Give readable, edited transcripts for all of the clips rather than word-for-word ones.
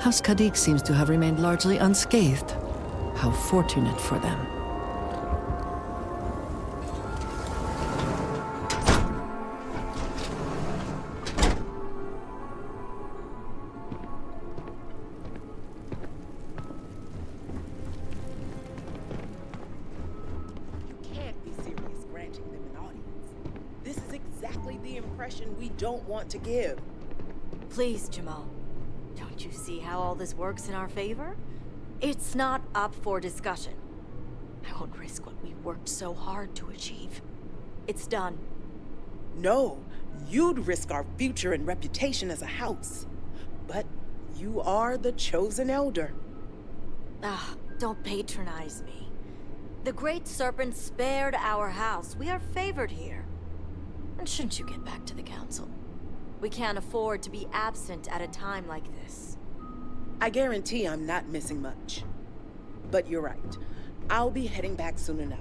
House Kadik seems to have remained largely unscathed. How fortunate for them. We don't want to give. Please, Jamal. Don't you see how all this works in our favor? It's not up for discussion. I won't risk what we've worked so hard to achieve. It's done. No, you'd risk our future and reputation as a house. But you are the chosen elder. Don't patronize me. The Great Serpent spared our house. We are favored here. And shouldn't you get back to the council? We can't afford to be absent at a time like this. I guarantee I'm not missing much. But you're right. I'll be heading back soon enough.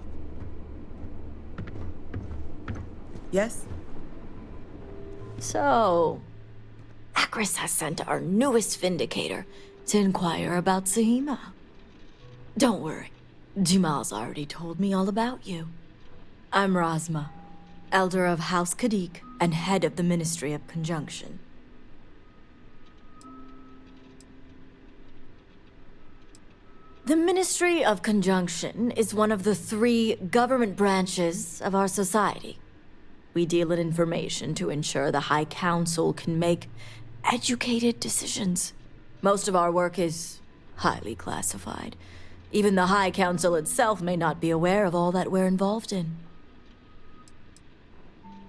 Yes? So, Akris has sent our newest vindicator to inquire about Sahima. Don't worry. Jamal's already told me all about you. I'm Razma, Elder of House Kadik and head of the Ministry of Conjunction. The Ministry of Conjunction is one of the 3 government branches of our society. We deal in information to ensure the High Council can make educated decisions. Most of our work is highly classified. Even the High Council itself may not be aware of all that we're involved in.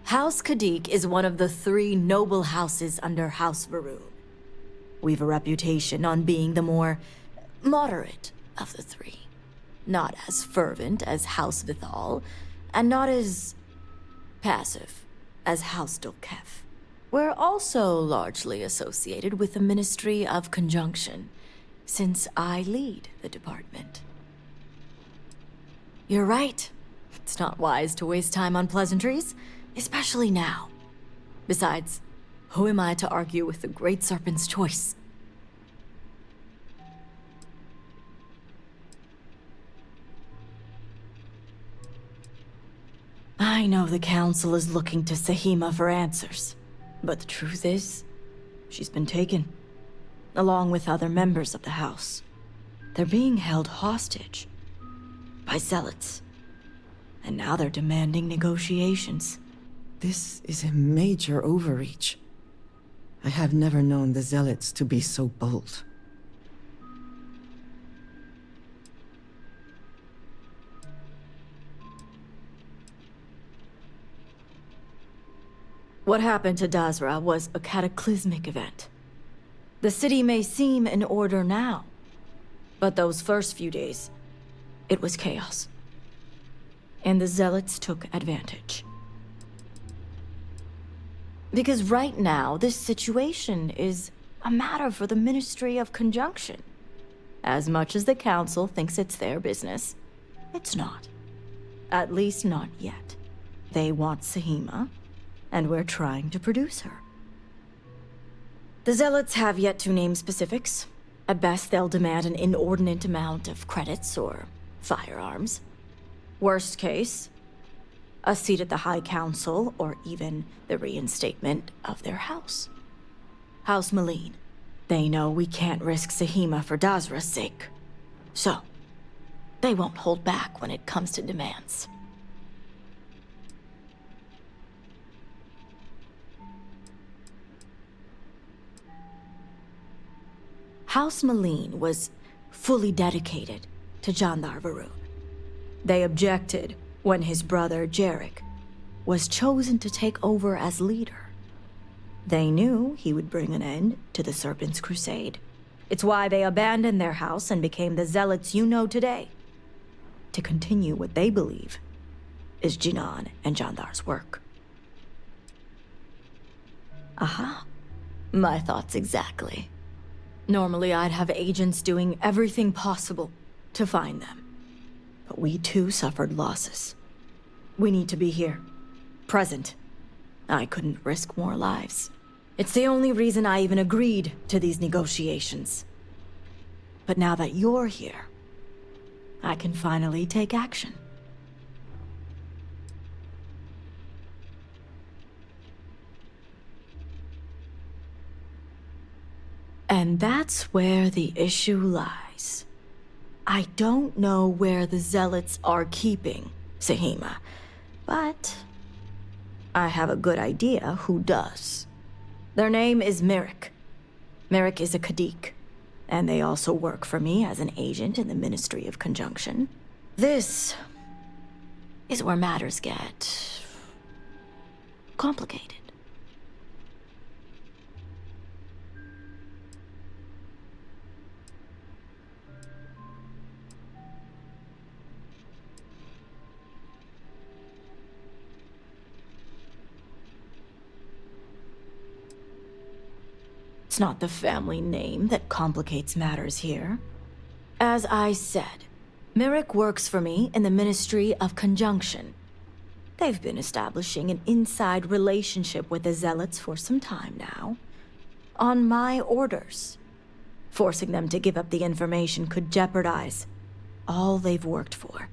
House Kadik is one of the 3 noble houses under House Varun. We've a reputation on being the more moderate of the 3. Not as fervent as House Vithal, and not as passive as House Dolkef. We're also largely associated with the Ministry of Conjunction, since I lead the department. You're right. It's not wise to waste time on pleasantries. Especially now. Besides, who am I to argue with the Great Serpent's choice? I know the Council is looking to Sahima for answers, but the truth is, she's been taken, along with other members of the House. They're being held hostage by zealots, and now they're demanding negotiations. This is a major overreach. I have never known the zealots to be so bold. What happened to Dazra was a cataclysmic event. The city may seem in order now, but those first few days, it was chaos. And the zealots took advantage. Because right now, this situation is a matter for the Ministry of Conjunction. As much as the Council thinks it's their business, it's not. At least not yet. They want Sahima, and we're trying to produce her. The Zealots have yet to name specifics. At best, they'll demand an inordinate amount of credits or firearms. Worst case, a seat at the High Council, or even the reinstatement of their house. House Maleen. They know we can't risk Sahima for Dazra's sake. So, they won't hold back when it comes to demands. House Maleen was fully dedicated to Jandar Varun. They objected when his brother, Jarek, was chosen to take over as leader. They knew he would bring an end to the Serpent's crusade. It's why they abandoned their house and became the zealots you know today, to continue what they believe is Jinan and Jandar's work. Aha. My thoughts exactly. Normally I'd have agents doing everything possible to find them. But we too suffered losses. We need to be here. Present. I couldn't risk more lives. It's the only reason I even agreed to these negotiations. But now that you're here, I can finally take action. And that's where the issue lies. I don't know where the Zealots are keeping Sahima, but I have a good idea who does. Their name is Merrick. Merrick is a Kadik, and they also work for me as an agent in the Ministry of Conjunction. This is where matters get complicated. It's not the family name that complicates matters here. As I said, Merrick works for me in the Ministry of Conjunction. They've been establishing an inside relationship with the Zealots for some time now, on my orders. Forcing them to give up the information could jeopardize all they've worked for.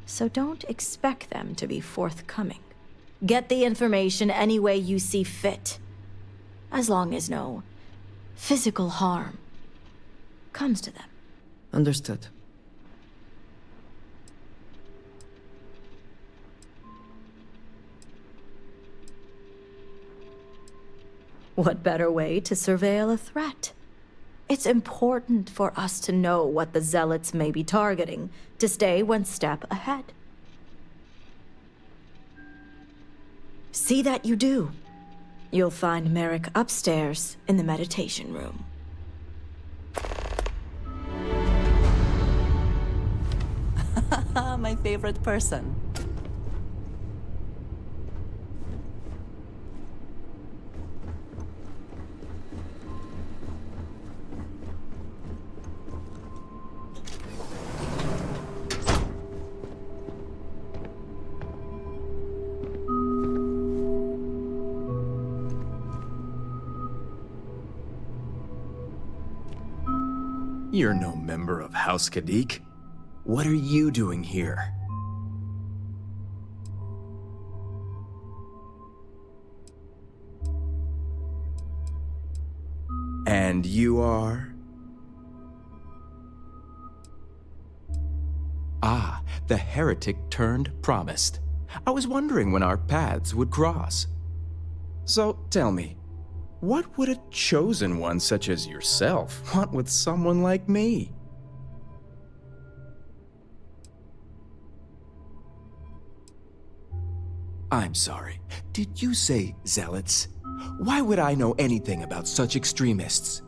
So don't expect them to be forthcoming. Get the information any way you see fit, as long as no physical harm comes to them. Understood. What better way to surveil a threat? It's important for us to know what the Zealots may be targeting, to stay one step ahead. See that you do. You'll find Merrick upstairs in the meditation room. My favorite person. You're no member of House Kadik. What are you doing here? And you are? Ah, the heretic turned promised. I was wondering when our paths would cross. So tell me, what would a chosen one such as yourself want with someone like me? I'm sorry, did you say zealots? Why would I know anything about such extremists?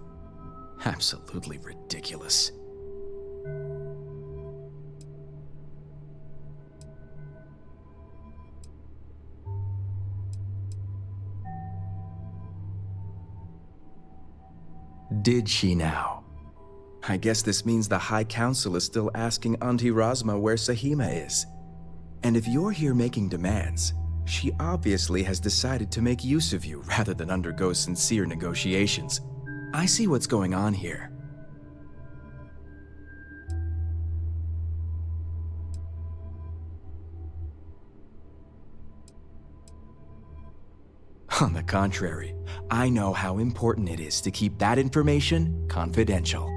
Absolutely ridiculous. Did she now? I guess this means the High Council is still asking Auntie Razma where Sahima is. And if you're here making demands, she obviously has decided to make use of you rather than undergo sincere negotiations. I see what's going on here. On the contrary, I know how important it is to keep that information confidential.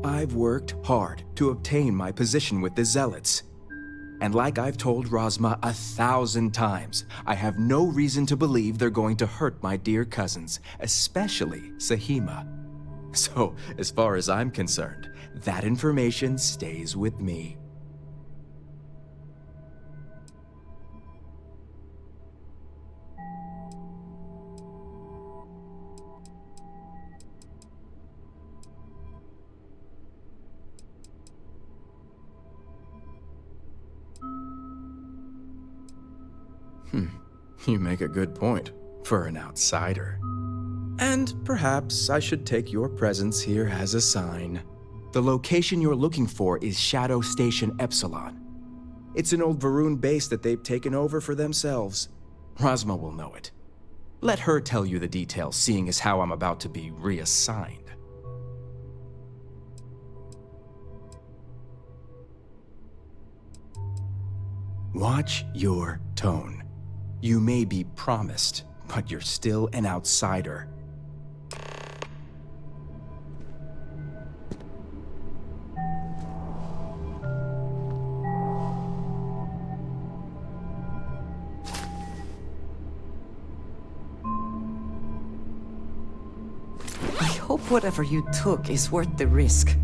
I've worked hard to obtain my position with the Zealots. And like I've told Razma 1,000 times, I have no reason to believe they're going to hurt my dear cousins, especially Sahima. So, as far as I'm concerned, that information stays with me. You make a good point, for an outsider. And perhaps I should take your presence here as a sign. The location you're looking for is Shadow Station Epsilon. It's an old Varun base that they've taken over for themselves. Razma will know it. Let her tell you the details, seeing as how I'm about to be reassigned. Watch your tone. You may be promised, but you're still an outsider. I hope whatever you took is worth the risk.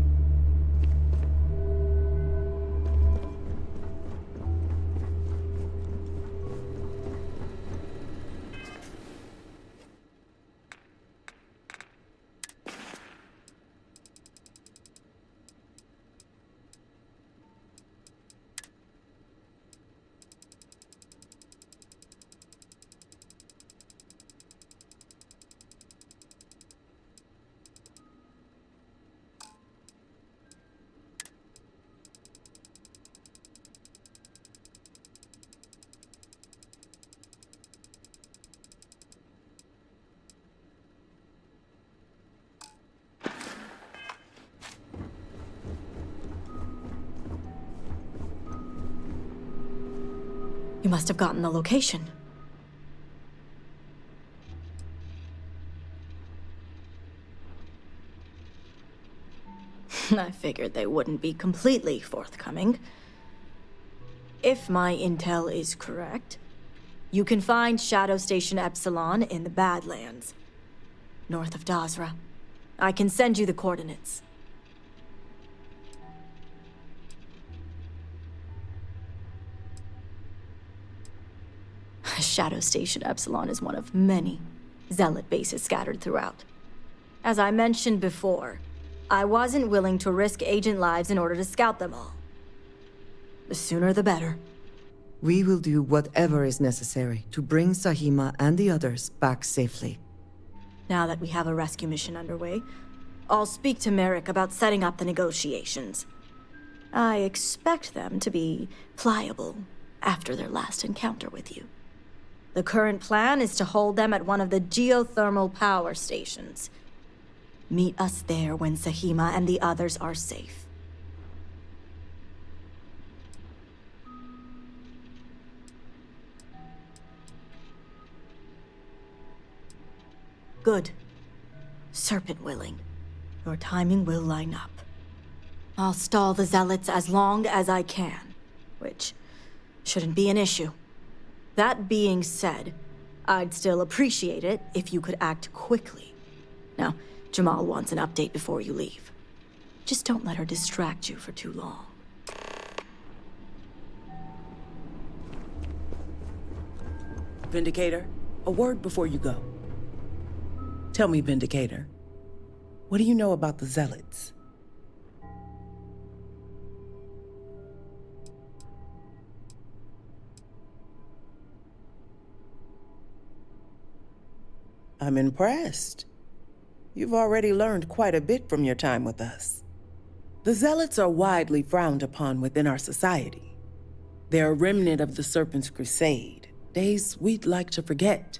You must have gotten the location. I figured they wouldn't be completely forthcoming. If my intel is correct, you can find Shadow Station Epsilon in the Badlands, north of Dazra. I can send you the coordinates. Shadow Station Epsilon is one of many Zealot bases scattered throughout. As I mentioned before, I wasn't willing to risk agent lives in order to scout them all. The sooner the better. We will do whatever is necessary to bring Sahima and the others back safely. Now that we have a rescue mission underway, I'll speak to Merrick about setting up the negotiations. I expect them to be pliable after their last encounter with you. The current plan is to hold them at one of the geothermal power stations. Meet us there when Sahima and the others are safe. Good. Serpent willing. Your timing will line up. I'll stall the Zealots as long as I can, which shouldn't be an issue. That being said, I'd still appreciate it if you could act quickly. Now, Jamal wants an update before you leave. Just don't let her distract you for too long. Vindicator, a word before you go. Tell me, Vindicator, what do you know about the Zealots? I'm impressed. You've already learned quite a bit from your time with us. The Zealots are widely frowned upon within our society. They're a remnant of the Serpent's crusade, days we'd like to forget.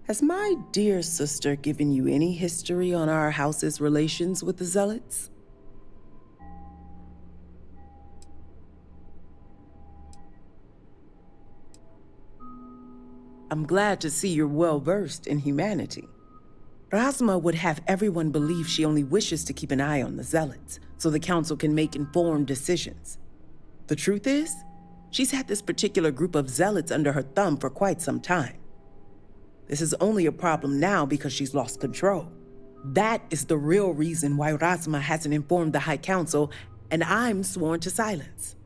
Has my dear sister given you any history on our house's relations with the Zealots? I'm glad to see you're well-versed in humanity. Rasma would have everyone believe she only wishes to keep an eye on the Zealots, so the Council can make informed decisions. The truth is, she's had this particular group of Zealots under her thumb for quite some time. This is only a problem now because she's lost control. That is the real reason why Rasma hasn't informed the High Council, and I'm sworn to silence.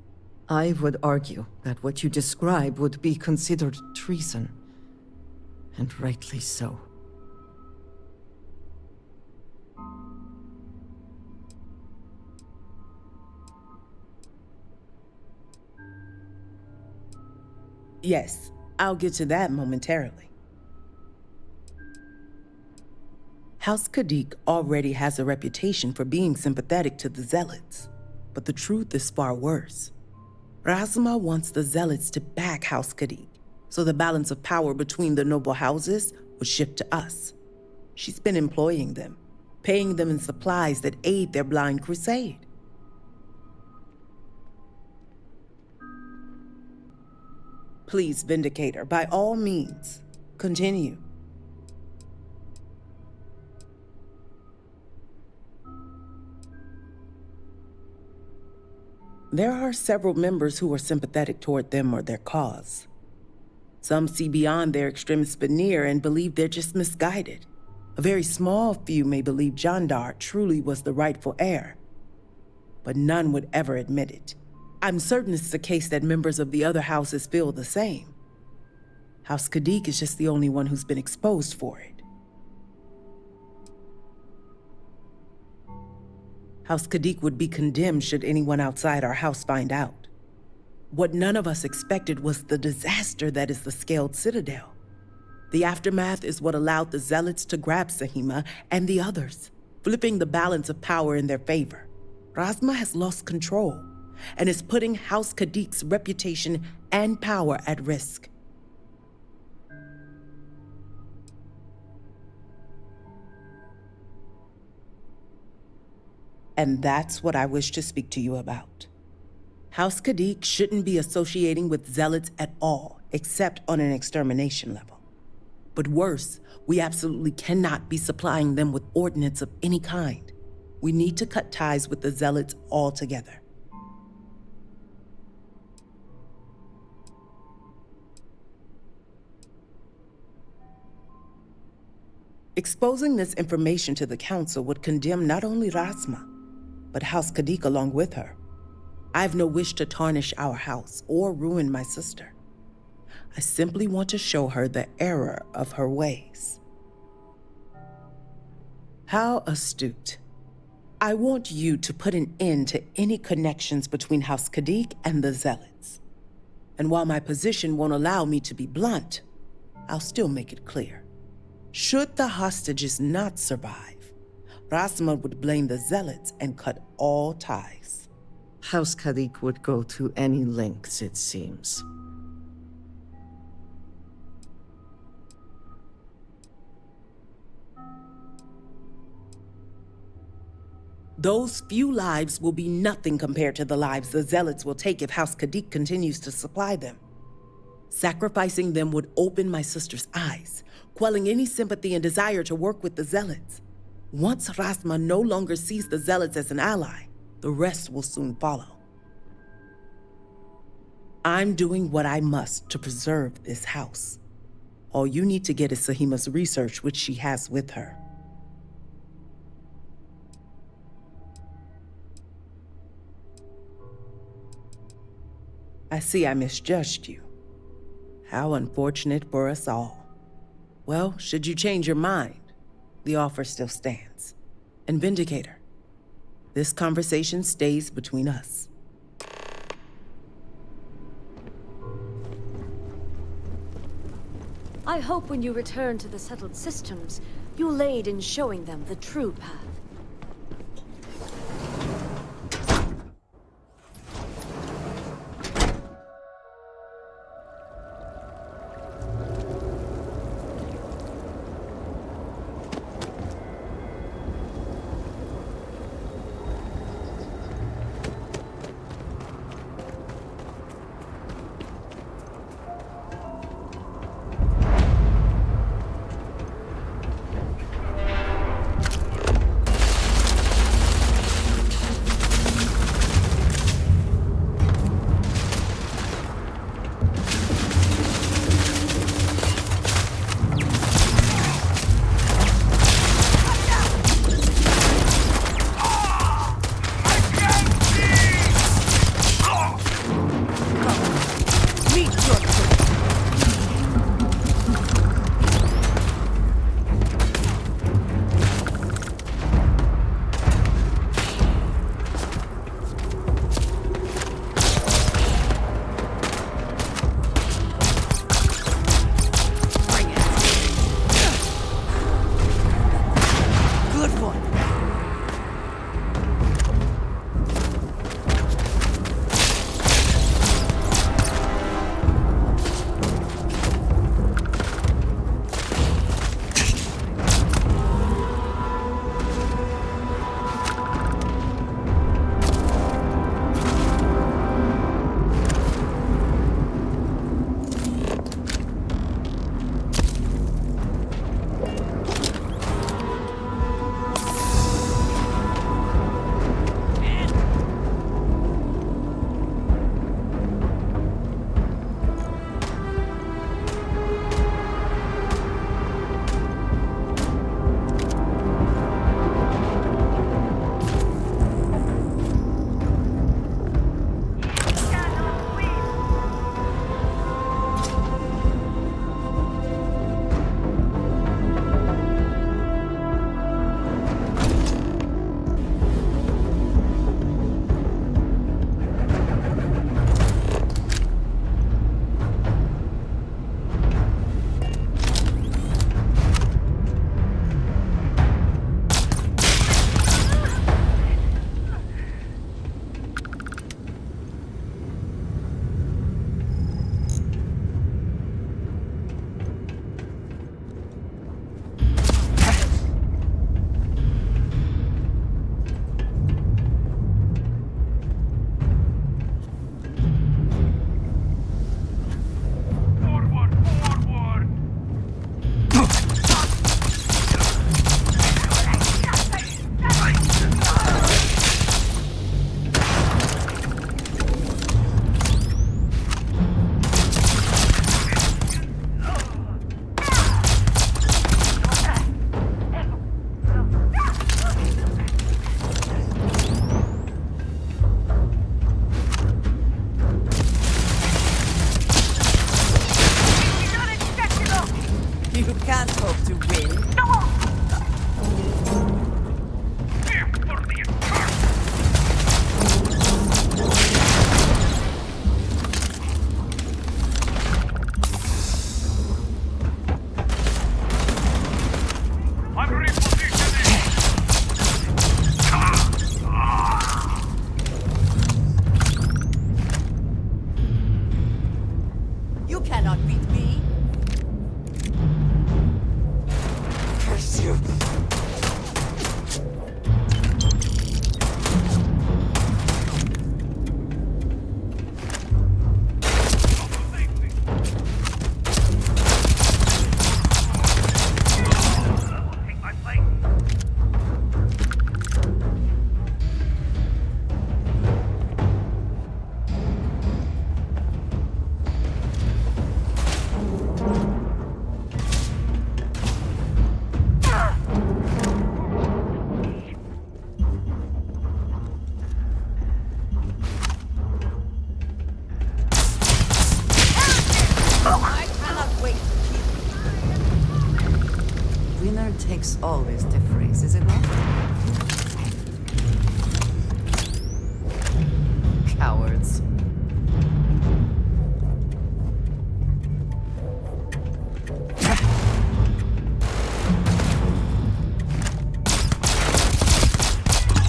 I would argue that what you describe would be considered treason. And rightly so. Yes, I'll get to that momentarily. House Kadik already has a reputation for being sympathetic to the Zealots, but the truth is far worse. Rasma wants the Zealots to back House Kadik, so the balance of power between the noble houses would shift to us. She's been employing them, paying them in supplies that aid their blind crusade. Please, Vindicator, by all means, continue. There are several members who are sympathetic toward them or their cause. Some see beyond their extremist veneer and believe they're just misguided. A very small few may believe Jandar truly was the rightful heir, but none would ever admit it. I'm certain it's the case that members of the other houses feel the same. House Kadik is just the only one who's been exposed for it. House Kadik would be condemned should anyone outside our house find out. What none of us expected was the disaster that is the Scaled Citadel. The aftermath is what allowed the Zealots to grab Sahima and the others, flipping the balance of power in their favor. Razma has lost control and is putting House Kadik's reputation and power at risk. And that's what I wish to speak to you about. House Kadik shouldn't be associating with Zealots at all, except on an extermination level. But worse, we absolutely cannot be supplying them with ordnance of any kind. We need to cut ties with the Zealots altogether. Exposing this information to the Council would condemn not only Razma, but House Kadik along with her. I have no wish to tarnish our house or ruin my sister. I simply want to show her the error of her ways. How astute. I want you to put an end to any connections between House Kadik and the Zealots. And while my position won't allow me to be blunt, I'll still make it clear. Should the hostages not survive, Razma would blame the Zealots and cut all ties. House Kadik would go to any lengths, it seems. Those few lives will be nothing compared to the lives the Zealots will take if House Kadik continues to supply them. Sacrificing them would open my sister's eyes, quelling any sympathy and desire to work with the Zealots. Once Razma no longer sees the Zealots as an ally, the rest will soon follow. I'm doing what I must to preserve this house. All you need to get is Sahima's research, which she has with her. I see I misjudged you. How unfortunate for us all. Well, should you change your mind, the offer still stands. And Vindicator, this conversation stays between us. I hope when you return to the settled systems, you'll aid in showing them the true path. can't hope to win. You cannot beat me. Curse you. I cannot wait to kill you. Winner takes all is the phrase, is it not? Cowards.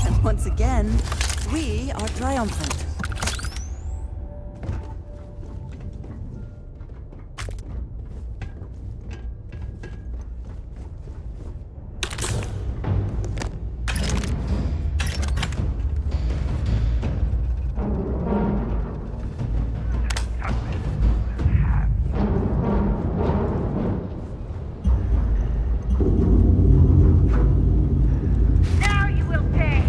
And once again, we are triumphant. Now you will pay!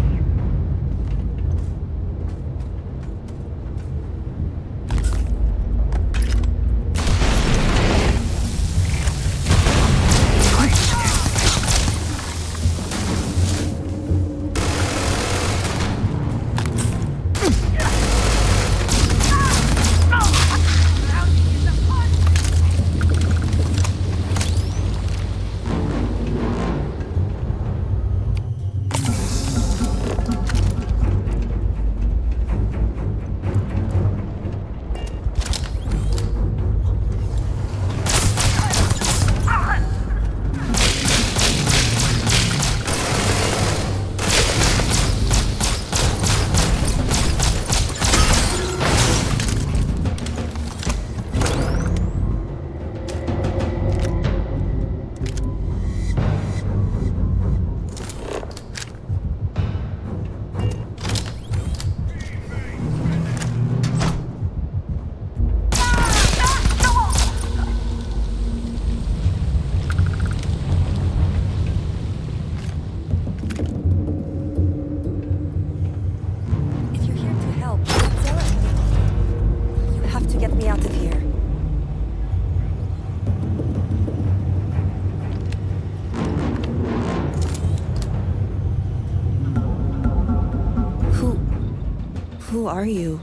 Who are you?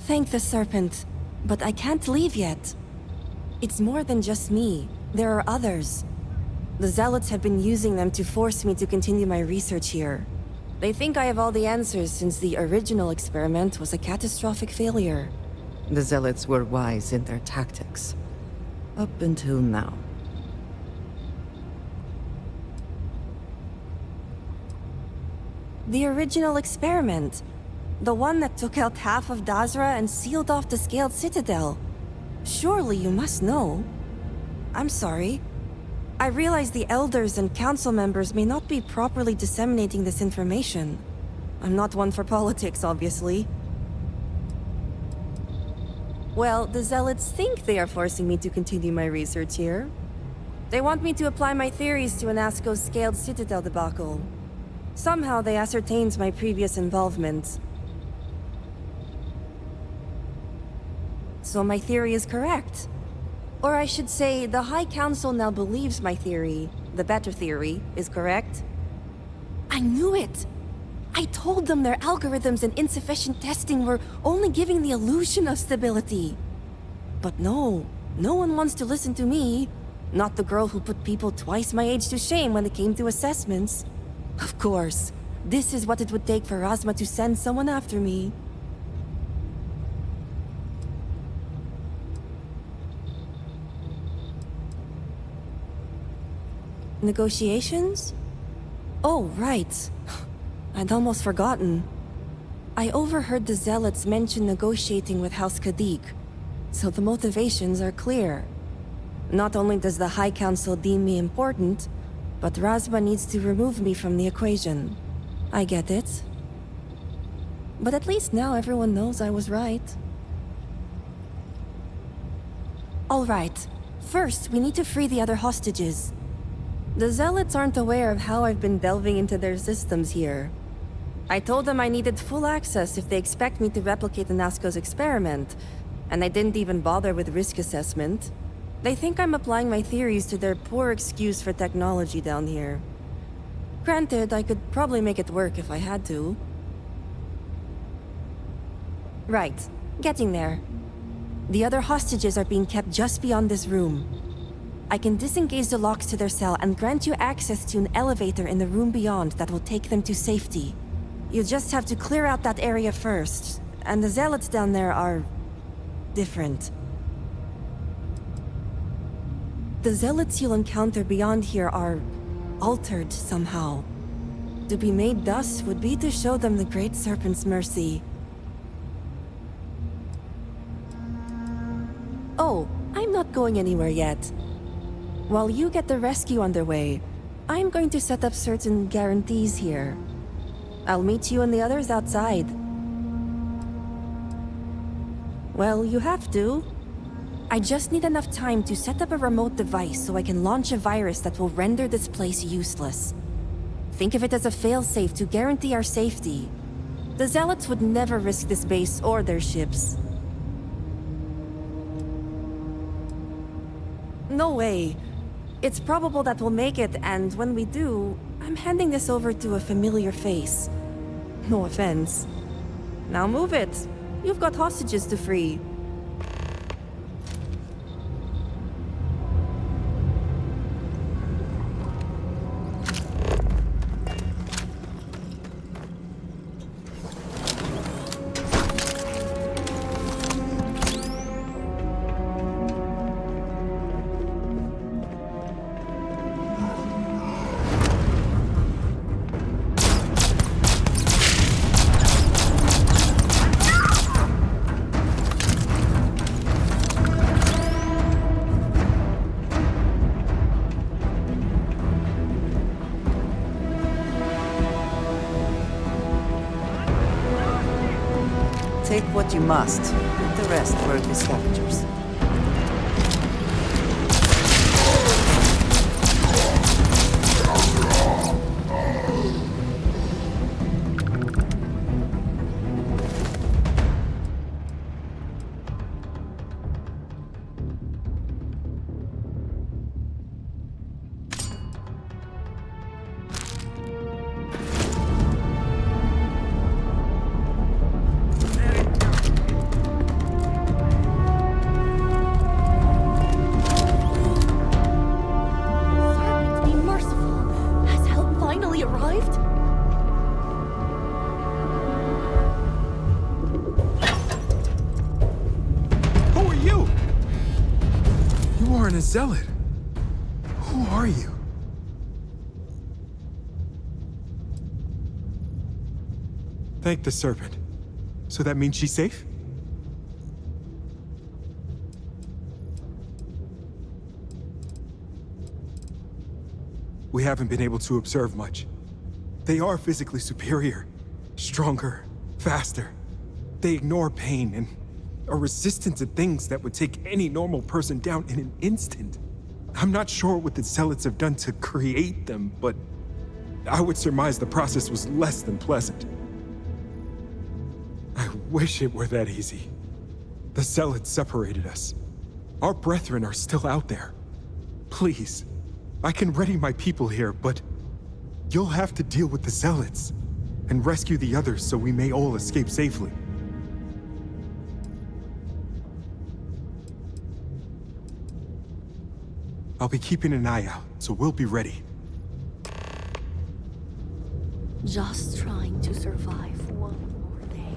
Thank the serpent, but I can't leave yet. It's more than just me. There are others. The zealots have been using them to force me to continue my research here. They think I have all the answers since the original experiment was a catastrophic failure. The zealots were wise in their tactics. Up until now. The original experiment. The one that took out half of Dazra and sealed off the Scaled Citadel. Surely you must know. I'm sorry. I realize the elders and council members may not be properly disseminating this information. I'm not one for politics, obviously. Well, the zealots think they are forcing me to continue my research here. They want me to apply my theories to Anasco's Scaled Citadel debacle. Somehow they ascertained my previous involvement. So my theory is correct. Or I should say, the High Council now believes my theory, the better theory, is correct. I knew it! I told them their algorithms and insufficient testing were only giving the illusion of stability. But no, no one wants to listen to me. Not the girl who put people twice my age to shame when it came to assessments. Of course, this is what it would take for Razma to send someone after me. Negotiations? Oh, right. I'd almost forgotten. I overheard the Zealots mention negotiating with House Kadik, so the motivations are clear. Not only does the High Council deem me important, but Razma needs to remove me from the equation. I get it. But at least now everyone knows I was right. All right. First, we need to free the other hostages. The Zealots aren't aware of how I've been delving into their systems here. I told them I needed full access if they expect me to replicate Anasco's experiment, and I didn't even bother with risk assessment. They think I'm applying my theories to their poor excuse for technology down here. Granted, I could probably make it work if I had to. Right, getting there. The other hostages are being kept just beyond this room. I can disengage the locks to their cell and grant you access to an elevator in the room beyond that will take them to safety. You just have to clear out that area first, and the Zealots down there are different. The Zealots you'll encounter beyond here are altered somehow. To be made thus would be to show them the Great Serpent's mercy. Oh, I'm not going anywhere yet. While you get the rescue underway, I'm going to set up certain guarantees here. I'll meet you and the others outside. Well, you have to. I just need enough time to set up a remote device so I can launch a virus that will render this place useless. Think of it as a failsafe to guarantee our safety. The Zealots would never risk this base or their ships. No way. It's probable that we'll make it, and when we do, I'm handing this over to a familiar face. No offense. Now move it. You've got hostages to free. Take what you must. The rest work as scavengers. Zealot. Who are you? Thank the Serpent. So that means she's safe? We haven't been able to observe much. They are physically superior, stronger, faster. They ignore pain and are resistant to things that would take any normal person down in an instant. I'm not sure what the Zealots have done to create them, but I would surmise the process was less than pleasant. I wish it were that easy. The Zealots separated us. Our brethren are still out there. Please, I can ready my people here, but you'll have to deal with the Zealots and rescue the others so we may all escape safely. I'll be keeping an eye out, so we'll be ready. Just trying to survive one more day.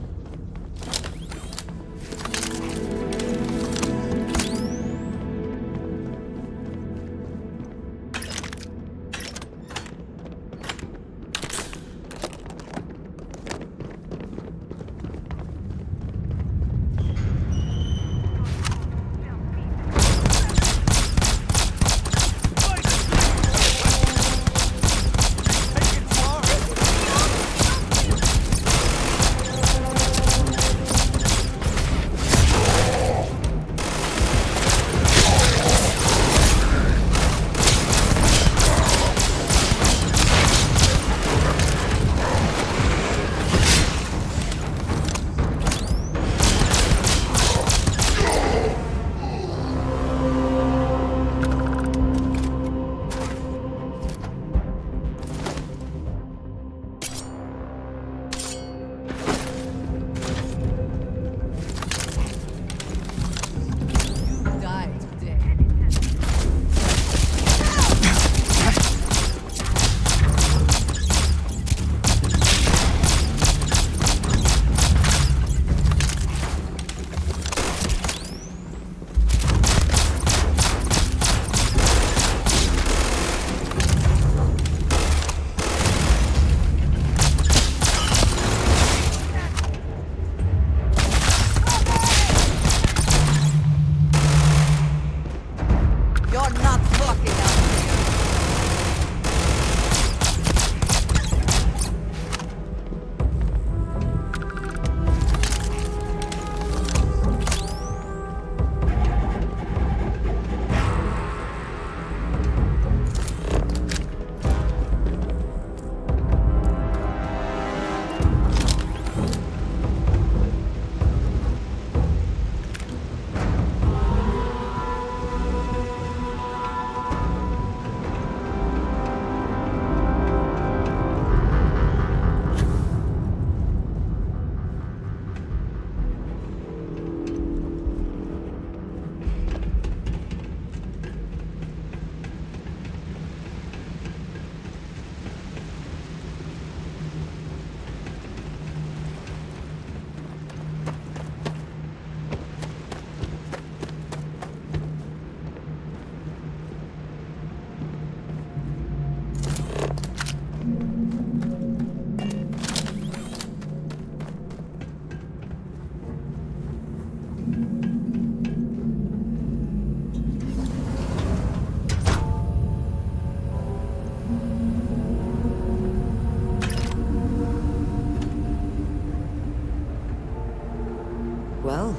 Well,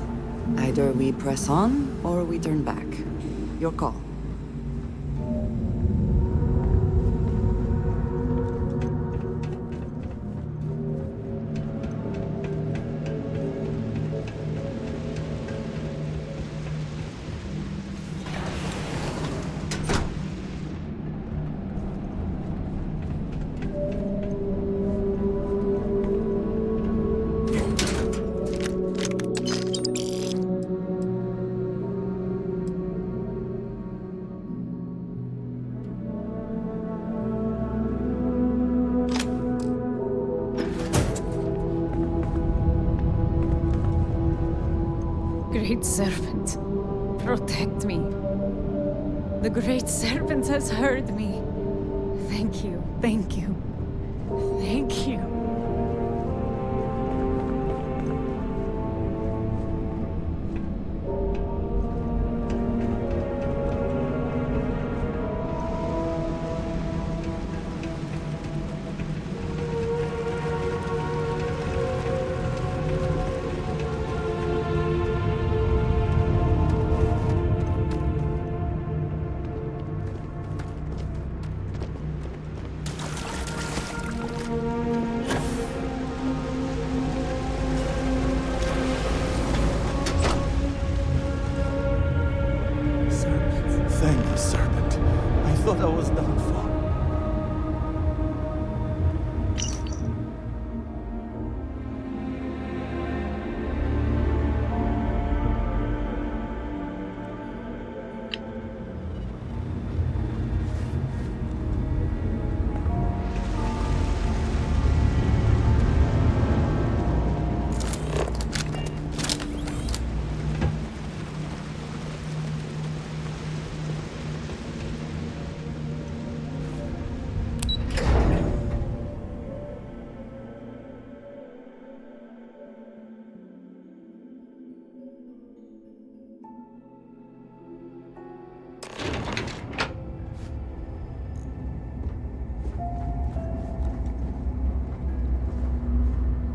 either we press on or we turn back. Your call. Great Serpent, protect me. The Great Serpent has heard me. Thank you, thank you, thank you.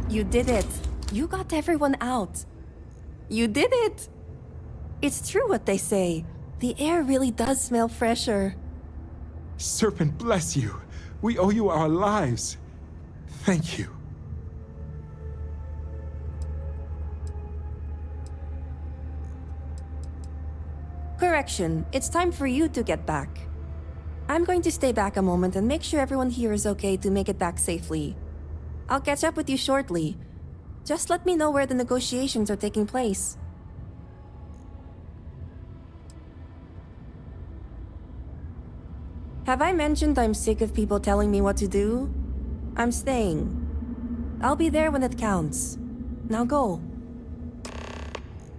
You did it. You got everyone out. You did it! It's true what they say. The air really does smell fresher. Serpent bless you. We owe you our lives. Thank you. Correction, it's time for you to get back. I'm going to stay back a moment and make sure everyone here is okay to make it back safely. I'll catch up with you shortly. Just let me know where the negotiations are taking place. Have I mentioned I'm sick of people telling me what to do? I'm staying. I'll be there when it counts. Now go.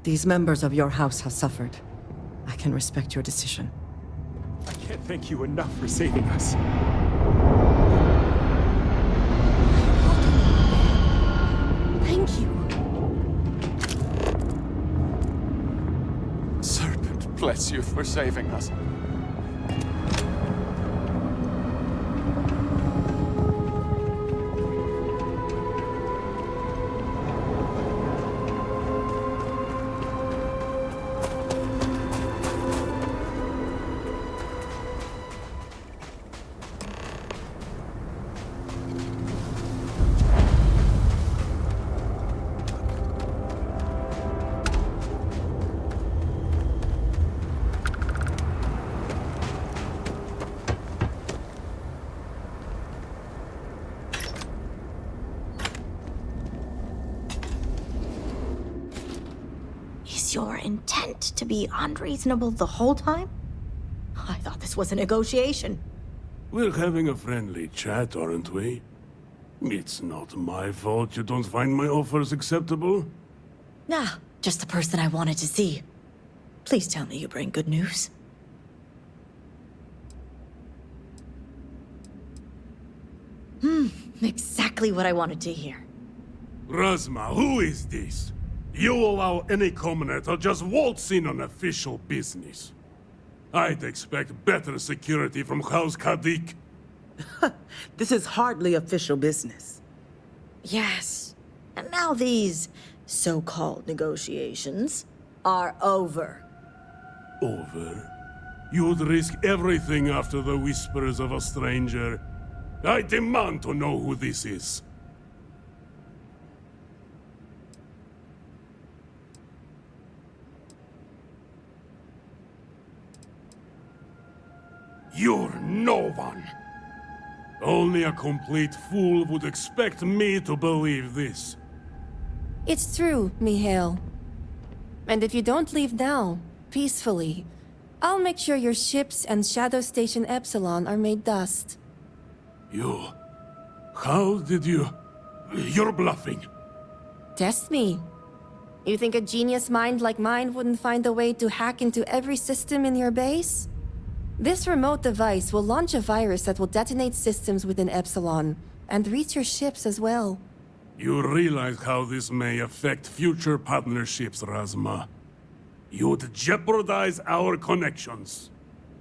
These members of your house have suffered. I can respect your decision. I can't thank you enough for saving us. Thank you. Serpent bless you for saving us. Is your intent to be unreasonable the whole time? I thought this was a negotiation. We're having a friendly chat, aren't we? It's not my fault you don't find my offers acceptable. Nah, just the person I wanted to see. Please tell me you bring good news. Exactly what I wanted to hear. Razma, who is this? You allow any commoner to just waltz in on official business. I'd expect better security from House Kadik. This is hardly official business. Yes. And now these so-called negotiations are over. Over? You'd risk everything after the whispers of a stranger. I demand to know who this is. You're no one. Only a complete fool would expect me to believe this. It's true, Mihail. And if you don't leave now, peacefully, I'll make sure your ships and Shadow Station Epsilon are made dust. You... How did you... You're bluffing. Test me. You think a genius mind like mine wouldn't find a way to hack into every system in your base? This remote device will launch a virus that will detonate systems within Epsilon, and reach your ships as well. You realize how this may affect future partnerships, Razma. You'd jeopardize our connections.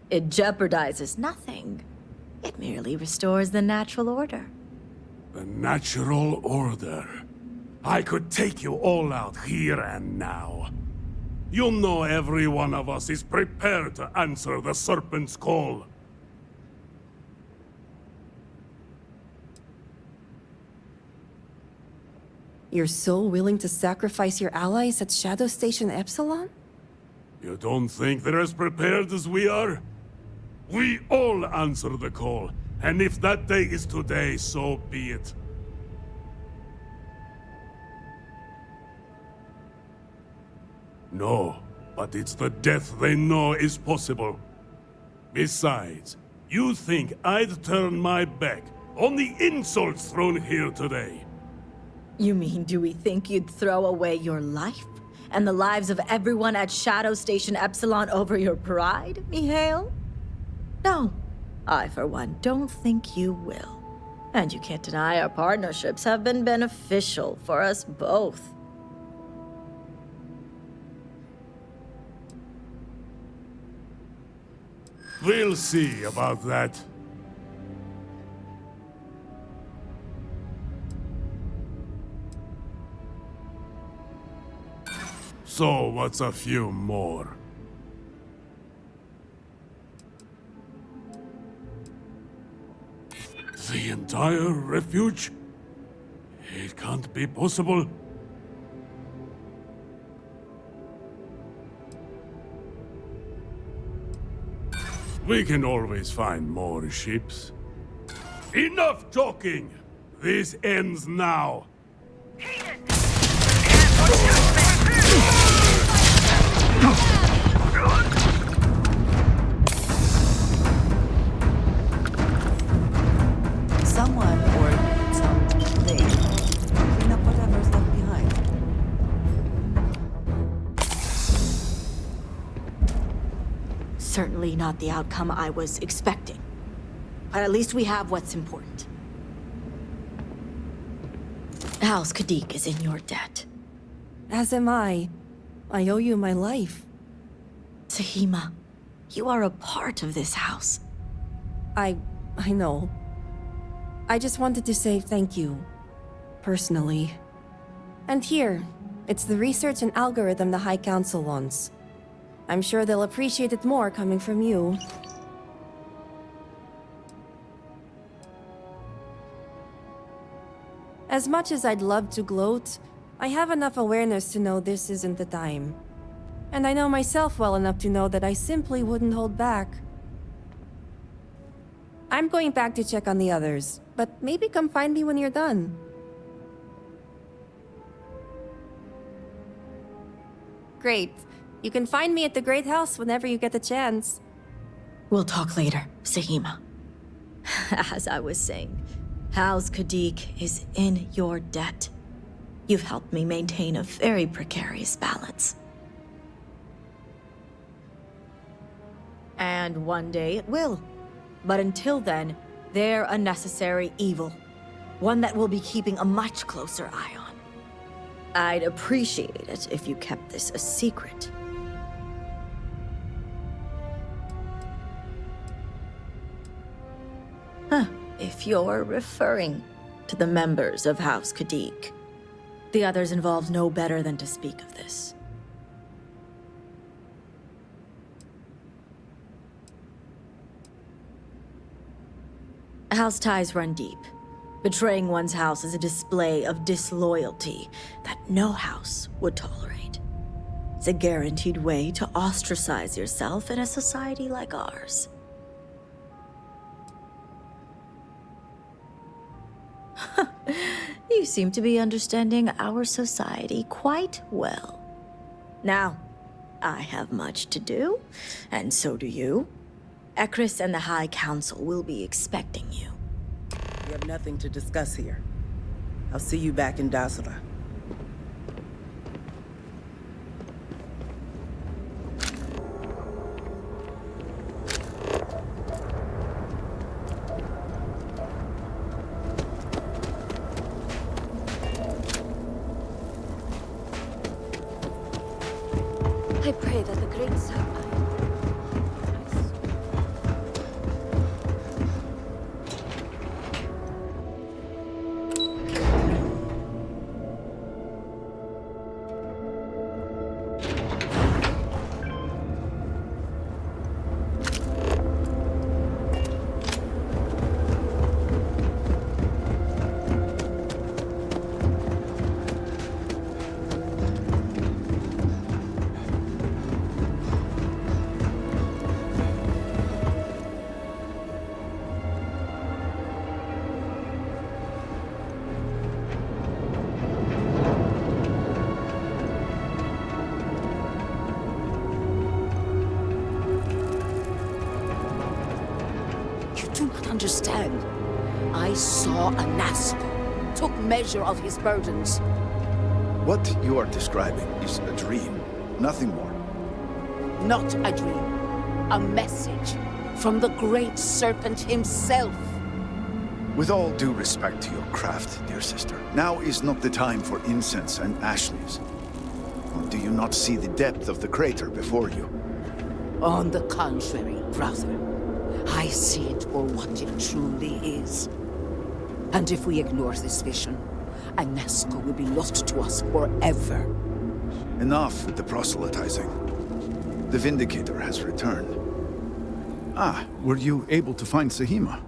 It jeopardizes nothing. It merely restores the natural order. The natural order. I could take you all out here and now. You know every one of us is prepared to answer the Serpent's call. You're so willing to sacrifice your allies at Shadow Station Epsilon? You don't think they're as prepared as we are? We all answer the call, and if that day is today, so be it. No, but it's the death they know is possible. Besides, you think I'd turn my back on the insults thrown here today? You mean, do we think you'd throw away your life and the lives of everyone at Shadow Station Epsilon over your pride, Mihail? No, I for one don't think you will. And you can't deny our partnerships have been beneficial for us both. We'll see about that. So what's a few more? The entire refuge? It can't be possible. We can always find more ships. Enough talking! This ends now. Someone or something clean up whatever's left behind. Certainly not the outcome I was expecting. But at least we have what's important. House Kadik is in your debt. As am I. I owe you my life. Sahima, you are a part of this house. I know. I just wanted to say thank you. Personally. And here, it's the research and algorithm the High Council wants. I'm sure they'll appreciate it more coming from you. As much as I'd love to gloat, I have enough awareness to know this isn't the time. And I know myself well enough to know that I simply wouldn't hold back. I'm going back to check on the others, but maybe come find me when you're done. Great. You can find me at the Great House whenever you get the chance. We'll talk later, Sahima. As I was saying, House Kadik is in your debt. You've helped me maintain a very precarious balance. And one day it will. But until then, they're a necessary evil. One that we'll be keeping a much closer eye on. I'd appreciate it if you kept this a secret. If you're referring to the members of House Kadik. The others involved know better than to speak of this. House ties run deep. Betraying one's house is a display of disloyalty that no house would tolerate. It's a guaranteed way to ostracize yourself in a society like ours. You seem to be understanding our society quite well. Now, I have much to do, and so do you. Ekris and the High Council will be expecting you. We have nothing to discuss here. I'll see you back in Dasra. I pray that the Great Serpente... Understand. I saw a Nazgul, took measure of his burdens. What you are describing is a dream, nothing more. Not a dream. A message from the Great Serpent himself. With all due respect to your craft, dear sister, now is not the time for incense and ashleys. Do you not see the depth of the crater before you? On the contrary, brother. I see it for what it truly is. And if we ignore this vision, a Nazgul will be lost to us forever. Enough with the proselytizing. The Vindicator has returned. Ah, were you able to find Sahima?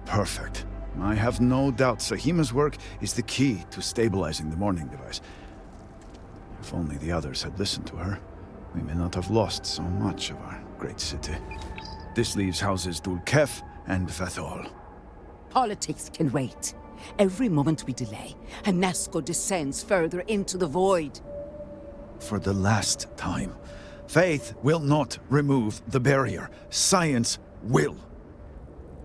Perfect. I have no doubt Sahima's work is the key to stabilizing the mourning device. If only the others had listened to her, we may not have lost so much of our great city. This leaves houses Dul Kef and Vathol. Politics can wait. Every moment we delay, Hanasco descends further into the void. For the last time, faith will not remove the barrier. Science will.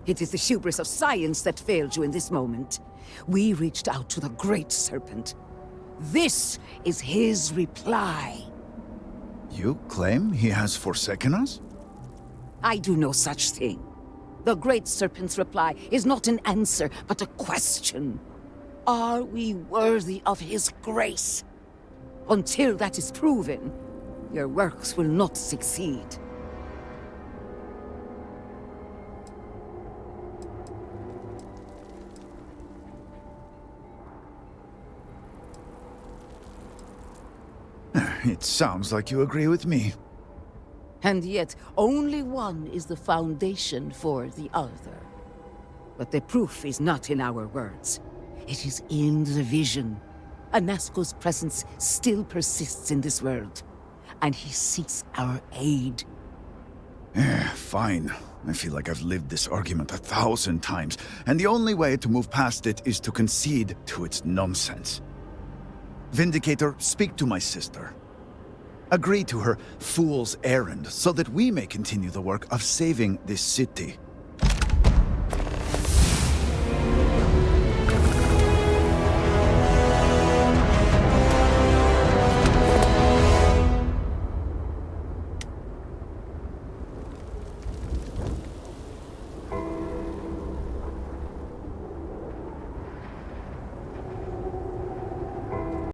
It is the hubris of science that failed you in this moment. We reached out to the Great Serpent. This is his reply. You claim he has forsaken us? I do no such thing. The Great Serpent's reply is not an answer, but a question. Are we worthy of his grace? Until that is proven, your works will not succeed. It sounds like you agree with me. And yet, only one is the foundation for the other. But the proof is not in our words. It is in the vision. Anasco's presence still persists in this world, and he seeks our aid. Fine. I feel like I've lived this argument 1,000 times, and the only way to move past it is to concede to its nonsense. Vindicator, speak to my sister. Agree to her fool's errand so that we may continue the work of saving this city.